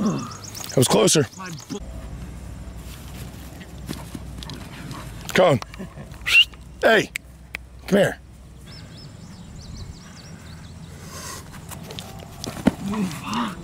That was closer. Come on. Hey, come here. Fuck.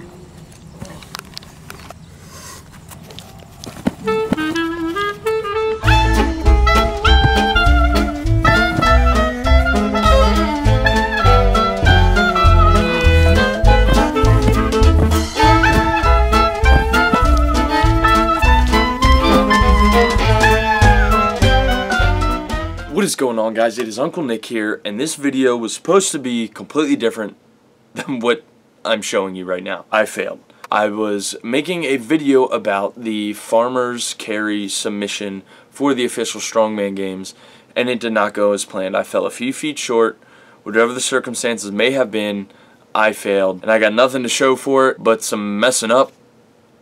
What is going on, guys? It is Uncle Nick here, and this video was supposed to be completely different than what I'm showing you right now. I failed. I was making a video about the Farmers Carry submission for the official Strongman Games, and it did not go as planned. I fell a few feet short. Whatever the circumstances may have been, I failed, and I got nothing to show for it but some messing up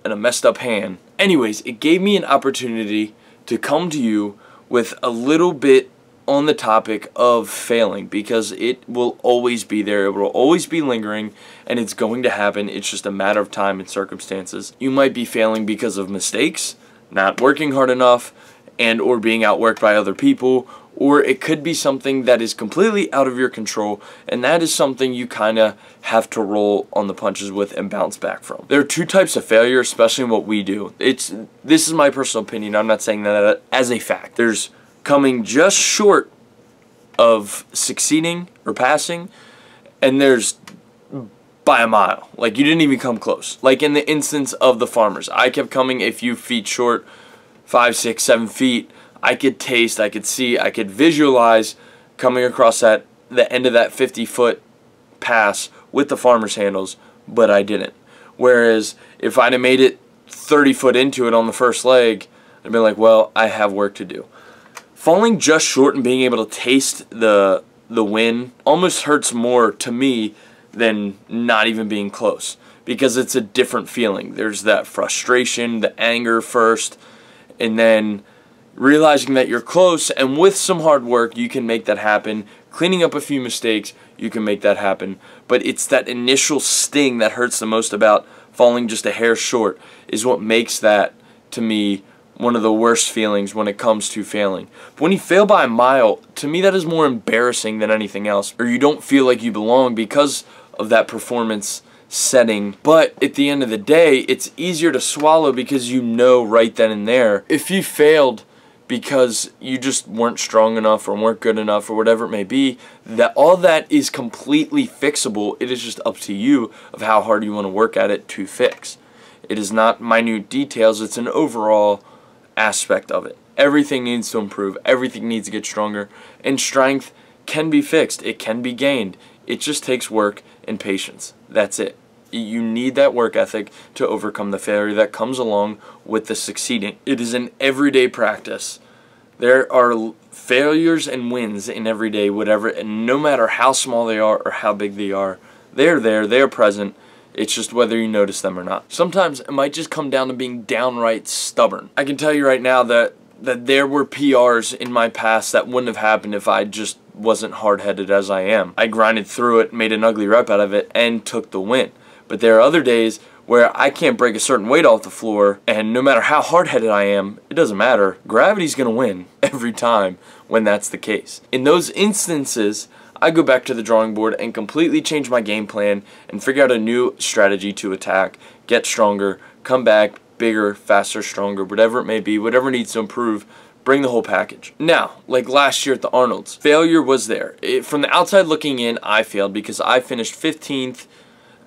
and a messed up hand. Anyways, it gave me an opportunity to come to you with a little bit on the topic of failing, because it will always be there, it will always be lingering, and it's going to happen. It's just a matter of time and circumstances. You might be failing because of mistakes, not working hard enough, and or being outworked by other people, or it could be something that is completely out of your control, and that is something you kind of have to roll on the punches with and bounce back from. There are two types of failure, especially in what we do. This is my personal opinion. I'm not saying that as a fact. There's coming just short of succeeding or passing, and there's by a mile. Like, you didn't even come close. Like in the instance of the Farmers, I kept coming a few feet short, 5, 6, 7 feet. I could taste, I could see, I could visualize coming across the end of that 50-foot pass with the Farmers handles, but I didn't. Whereas if I'd have made it 30 foot into it on the first leg, I'd be like, well, I have work to do. Falling just short and being able to taste the win almost hurts more to me than not even being close, because it's a different feeling. There's that frustration, the anger first, and then realizing that you're close, and with some hard work you can make that happen. Cleaning up a few mistakes, you can make that happen. But it's that initial sting that hurts the most about falling just a hair short is what makes that, to me, one of the worst feelings when it comes to failing. But when you fail by a mile, to me that is more embarrassing than anything else, or you don't feel like you belong because of that performance setting. But at the end of the day, it's easier to swallow because you know right then and there, if you failed because you just weren't strong enough or weren't good enough or whatever it may be, that all that is completely fixable. It is just up to you of how hard you want to work at it to fix. It is not minute details, it's an overall aspect of it. Everything needs to improve, everything needs to get stronger, and strength can be fixed, it can be gained. It just takes work and patience. That's it. You need that work ethic to overcome the failure that comes along with the succeeding. It is an everyday practice. There are failures and wins in every day, whatever, and no matter how small they are or how big they are, they're there, they're present. It's just whether you notice them or not. Sometimes it might just come down to being downright stubborn. I can tell you right now that there were PRs in my past that wouldn't have happened if I just wasn't hard-headed as I am. I grinded through it, made an ugly rep out of it, and took the win. But there are other days where I can't break a certain weight off the floor, and no matter how hard-headed I am, it doesn't matter. Gravity's gonna win every time when that's the case. In those instances, I go back to the drawing board and completely change my game plan and figure out a new strategy to attack, get stronger, come back, bigger, faster, stronger, whatever it may be, whatever needs to improve, bring the whole package. Now, like last year at the Arnold's, failure was there. From the outside looking in, I failed because I finished 15th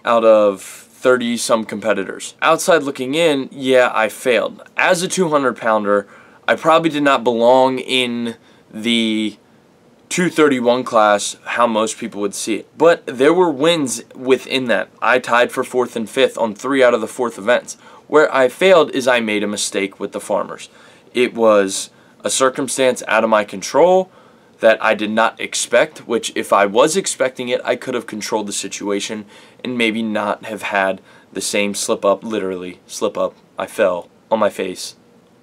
out of 30-some competitors. Outside looking in, yeah, I failed. As a 200-pounder, I probably did not belong in the 231 class, how most people would see it. But there were wins within that. I tied for 4th and 5th on 3 out of the 4th events. Where I failed is I made a mistake with the Farmers. It was a circumstance out of my control that I did not expect, which if I was expecting it, I could have controlled the situation and maybe not have had the same slip up, literally slip up. I fell on my face,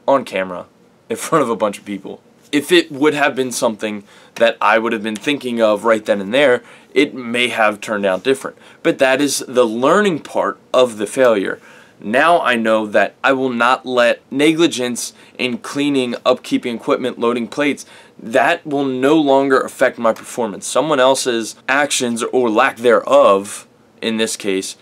on camera, in front of a bunch of people. If it would have been something that I would have been thinking of right then and there, it may have turned out different. But that is the learning part of the failure. Now I know that I will not let negligence in cleaning, upkeeping equipment, loading plates, that will no longer affect my performance. Someone else's actions, or lack thereof, in this case,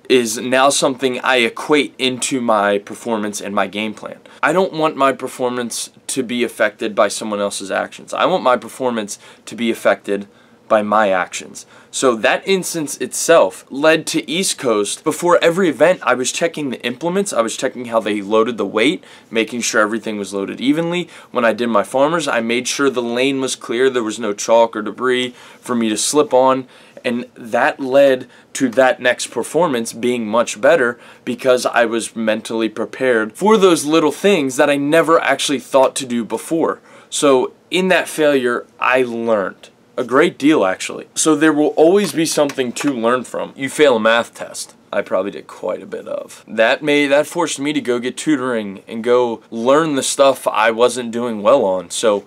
is now something I equate into my performance and my game plan. I don't want my performance to be affected by someone else's actions. I want my performance to be affected by my actions. So that instance itself led to East Coast. Before every event, I was checking the implements, I was checking how they loaded the weight, making sure everything was loaded evenly. When I did my farmers, I made sure the lane was clear, there was no chalk or debris for me to slip on, and that led to that next performance being much better because I was mentally prepared for those little things that I never actually thought to do before. So in that failure, I learned a great deal, actually. So there will always be something to learn from. You fail a math test. I probably did quite a bit of. That forced me to go get tutoring and go learn the stuff I wasn't doing well on. So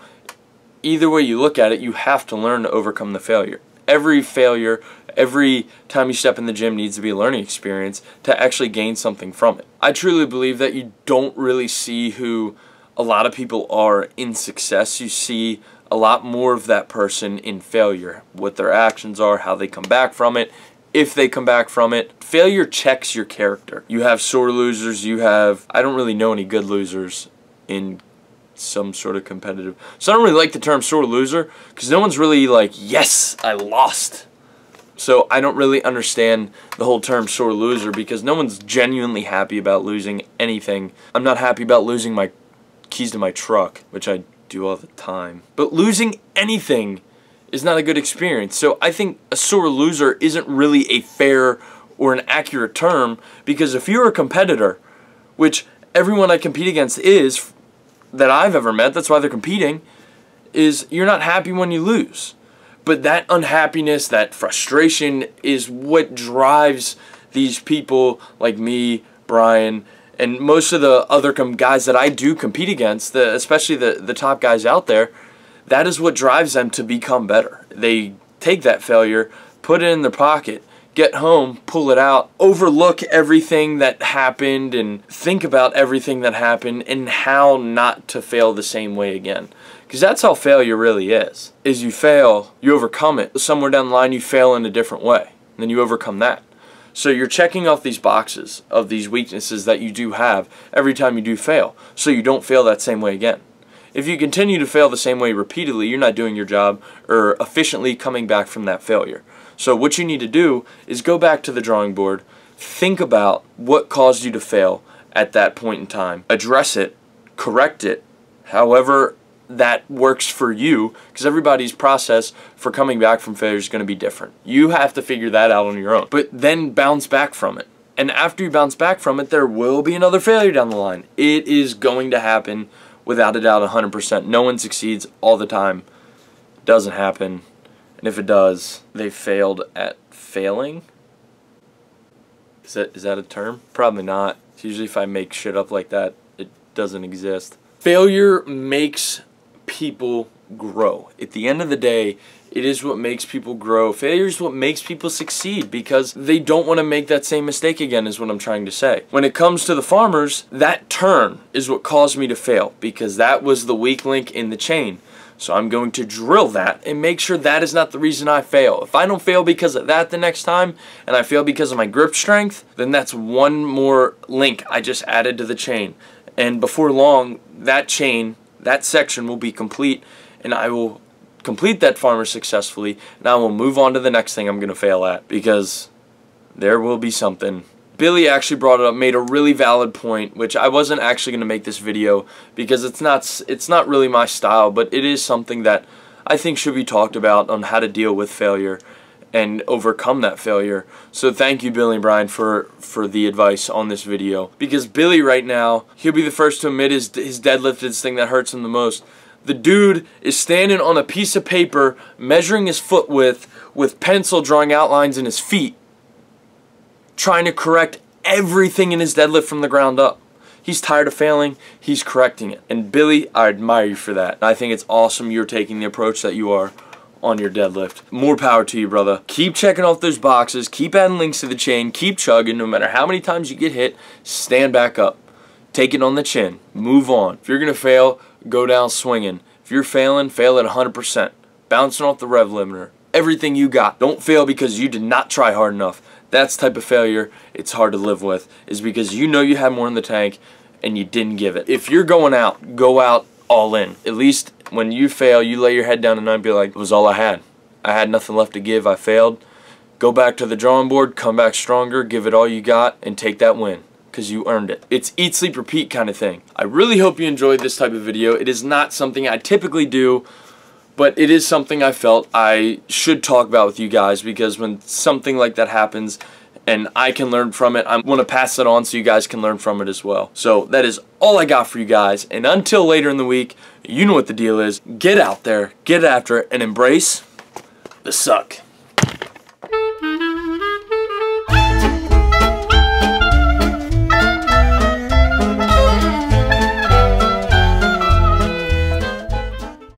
either way you look at it, you have to learn to overcome the failure. Every failure, every time you step in the gym needs to be a learning experience to actually gain something from it. I truly believe that you don't really see who a lot of people are in success. You see a lot more of that person in failure, what their actions are, how they come back from it, if they come back from it. Failure checks your character. You have sore losers, you have, I don't really know any good losers in some sort of competitive. So I don't really like the term sore loser because no one's really like, yes, I lost. So I don't really understand the whole term sore loser because no one's genuinely happy about losing anything. I'm not happy about losing my keys to my truck, which I do all the time. But losing anything is not a good experience. So I think a sore loser isn't really a fair or an accurate term, because if you're a competitor, which everyone I compete against is, that I've ever met, that's why they're competing, is you're not happy when you lose. But that unhappiness, that frustration is what drives these people like me, Brian, and most of the other guys that I do compete against, especially the top guys out there. That is what drives them to become better. They take that failure, put it in their pocket, get home, pull it out, overlook everything that happened, and think about everything that happened and how not to fail the same way again. Because that's how failure really is you fail, you overcome it. Somewhere down the line you fail in a different way, and then you overcome that. So you're checking off these boxes of these weaknesses that you do have every time you do fail, so you don't fail that same way again. If you continue to fail the same way repeatedly, you're not doing your job or efficiently coming back from that failure. So what you need to do is go back to the drawing board, think about what caused you to fail at that point in time, address it, correct it, however that works for you, because everybody's process for coming back from failure is going to be different. You have to figure that out on your own, but then bounce back from it. And after you bounce back from it, there will be another failure down the line. It is going to happen without a doubt, 100%. No one succeeds all the time. It doesn't happen. And if it does, they failed at failing. Is that a term? Probably not. Usually if I make shit up like that, it doesn't exist. Failure makes people grow. At the end of the day, it is what makes people grow. Failure is what makes people succeed, because they don't want to make that same mistake again, is what I'm trying to say. When it comes to the farmers, that turn is what caused me to fail, because that was the weak link in the chain. So I'm going to drill that and make sure that is not the reason I fail. If I don't fail because of that the next time, and I fail because of my grip strength, then that's one more link I just added to the chain. And before long, that chain, that section will be complete, and I will complete that farmer successfully, and I will move on to the next thing I'm going to fail at, because there will be something. Billy actually brought it up, made a really valid point, which I wasn't actually going to make this video because it's not really my style, but it is something that I think should be talked about on how to deal with failure and overcome that failure. So thank you, Billy and Brian, for the advice on this video, because Billy right now, he'll be the first to admit his deadlift is the thing that hurts him the most. The dude is standing on a piece of paper, measuring his foot width with pencil, drawing outlines in his feet, trying to correct everything in his deadlift from the ground up. He's tired of failing, he's correcting it. And Billy, I admire you for that. I think it's awesome you're taking the approach that you are on your deadlift. More power to you, brother. Keep checking off those boxes. Keep adding links to the chain. Keep chugging. No matter how many times you get hit, stand back up. Take it on the chin. Move on. If you're going to fail, go down swinging. If you're failing, fail at 100%. Bouncing off the rev limiter. Everything you got. Don't fail because you did not try hard enough. That's the type of failure it's hard to live with, is because you know you had more in the tank and you didn't give it. If you're going out, go out all in. At least when you fail, you lay your head down tonight and be like, it was all I had. I had nothing left to give. I failed. Go back to the drawing board, come back stronger, give it all you got, and take that win, because you earned it. It's eat, sleep, repeat kind of thing. I really hope you enjoyed this type of video. It is not something I typically do, but it is something I felt I should talk about with you guys, because when something like that happens and I can learn from it, I want to pass it on so you guys can learn from it as well. So that is all I got for you guys, and until later in the week, you know what the deal is. Get out there, get after it, and embrace the suck.